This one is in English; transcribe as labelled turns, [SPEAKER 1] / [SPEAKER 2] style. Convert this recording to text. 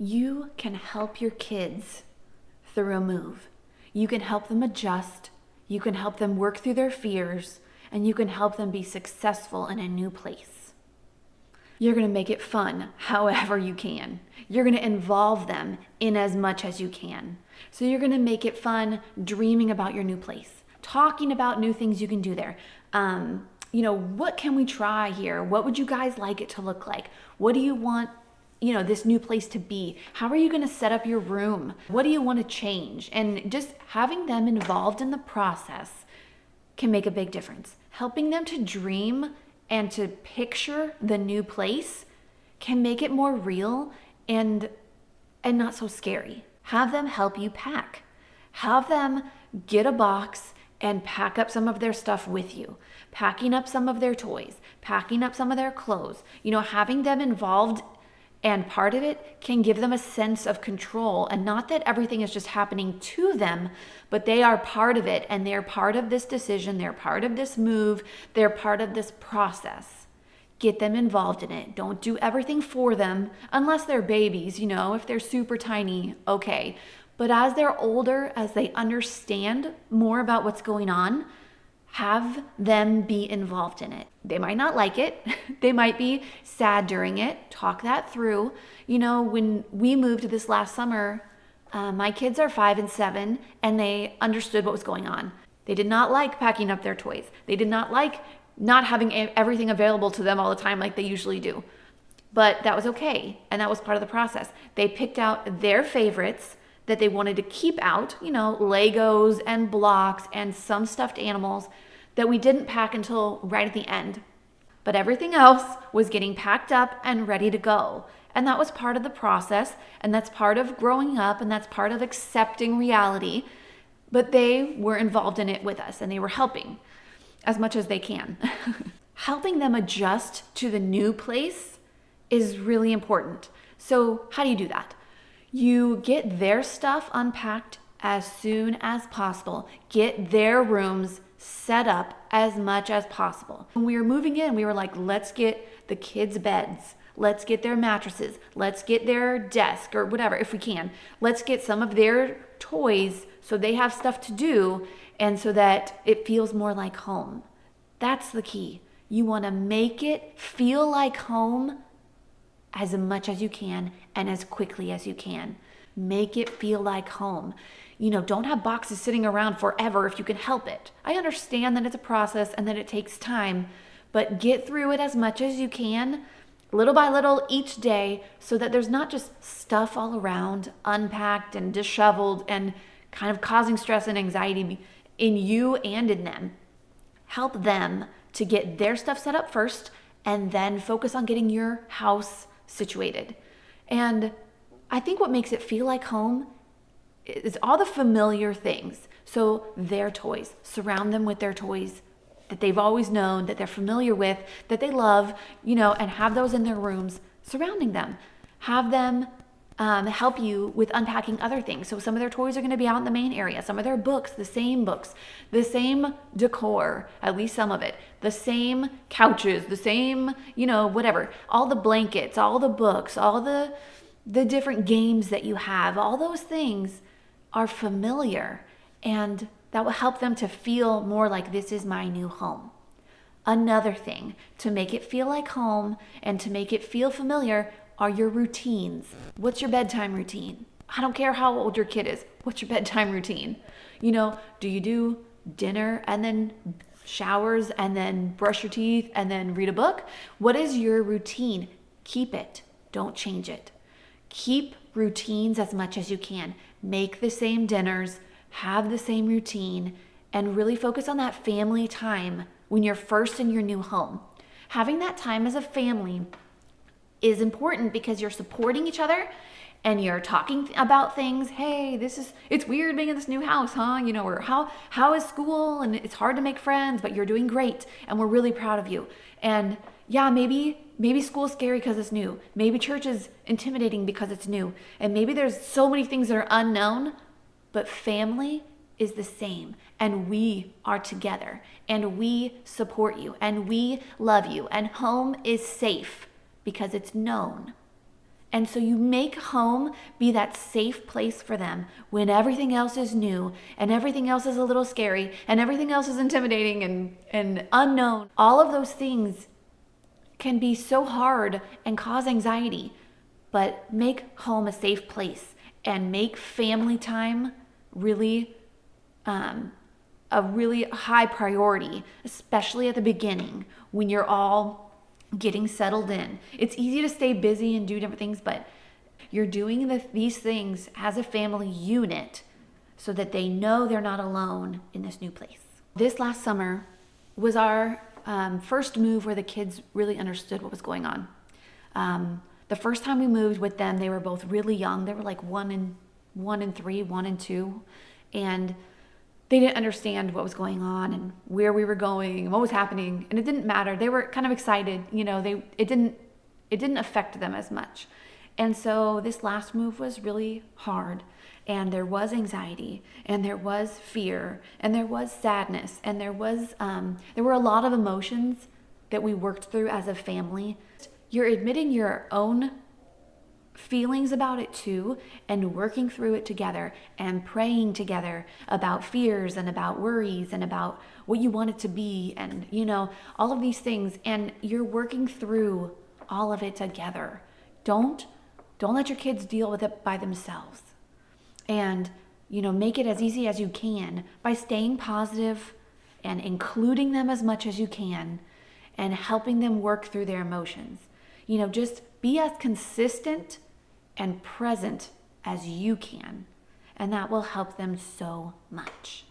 [SPEAKER 1] You can help your kids through a move. You can help them adjust. You can help them work through their fears, and you can help them be successful in a new place. You're going to make it fun however you can. You're going to involve them in as much as you can. So you're going to make it fun dreaming about your new place, talking about new things you can do there. What can we try here? What would you guys like it to look like? What do you want, this new place to be? How are you going to set up your room? What do you want to change? And just having them involved in the process can make a big difference. Helping them to dream and to picture the new place can make it more real and not so scary. Have them help you pack. Have them get a box and pack up some of their stuff with you. Packing up some of their toys, packing up some of their clothes. Having them involved and part of it can give them a sense of control, and not that everything is just happening to them, but they are part of it, and they're part of this decision, they're part of this move, they're part of this process. Get them involved in it. Don't do everything for them, unless they're babies, if they're super tiny, okay. But as they're older, as they understand more about what's going on, have them be involved in it. They might not like it. They might be sad during it. Talk that through. When we moved this last summer, my kids are 5 and 7, and they understood what was going on. They did not like packing up their toys. They did not like not having everything available to them all the time like they usually do. But that was okay, and that was part of the process. They picked out their favorites that they wanted to keep out, Legos and blocks and some stuffed animals that we didn't pack until right at the end. But everything else was getting packed up and ready to go. And that was part of the process, and that's part of growing up, and that's part of accepting reality. But they were involved in it with us, and they were helping as much as they can. Helping them adjust to the new place is really important. So how do you do that? You get their stuff unpacked as soon as possible. Get their rooms set up as much as possible. When we were moving in, we were like, let's get the kids' beds. Let's get their mattresses. Let's get their desk or whatever, if we can. Let's get some of their toys so they have stuff to do and so that it feels more like home. That's the key. You want to make it feel like home as much as you can and as quickly as you can. Make it feel like home. Don't have boxes sitting around forever if you can help it. I understand that it's a process and that it takes time, but get through it as much as you can, little by little each day, so that there's not just stuff all around, unpacked and disheveled and kind of causing stress and anxiety in you and in them. Help them to get their stuff set up first and then focus on getting your house situated. And I think what makes it feel like home is all the familiar things. So their toys, surround them with their toys that they've always known, that they're familiar with, that they love, and have those in their rooms surrounding them. Have them help you with unpacking other things. So some of their toys are going to be out in the main area. Some of their books, the same decor, at least some of it, the same couches, the same, whatever, all the blankets, all the books, all the different games that you have, all those things are familiar, and that will help them to feel more like this is my new home. Another thing to make it feel like home and to make it feel familiar are your routines. What's your bedtime routine? I don't care how old your kid is. What's your bedtime routine? Do you do dinner and then showers and then brush your teeth and then read a book? What is your routine? Keep it. Don't change it. Keep routines as much as you can. Make the same dinners, have the same routine, and really focus on that family time when you're first in your new home. Having that time as a family is important because you're supporting each other and you're talking about things. Hey, it's weird being in this new house, huh? Or how is school? And it's hard to make friends, but you're doing great and we're really proud of you. And yeah, maybe school's scary because it's new. Maybe church is intimidating because it's new. And maybe there's so many things that are unknown, but family is the same. And we are together and we support you and we love you. And home is safe because it's known. And so you make home be that safe place for them when everything else is new and everything else is a little scary and everything else is intimidating and unknown. All of those things can be so hard and cause anxiety, but make home a safe place and make family time really a really high priority, especially at the beginning when you're all getting settled in. It's easy to stay busy and do different things, but you're doing these things as a family unit so that they know they're not alone in this new place. This last summer was our first move where the kids really understood what was going on. The first time we moved with them, they were both really young. They were like 1 and 3, 1 and 2, and they didn't understand what was going on and where we were going and what was happening, and it didn't matter. They were kind of excited, it didn't affect them as much. And so this last move was really hard, and there was anxiety, and there was fear, and there was sadness, and there were a lot of emotions that we worked through as a family. You're admitting your own feelings about it too, and working through it together and praying together about fears and about worries and about what you want it to be, and all of these things, and you're working through all of it together. Don't let your kids deal with it by themselves, and make it as easy as you can by staying positive and including them as much as you can and helping them work through their emotions. Just be as consistent and present as you can, and that will help them so much.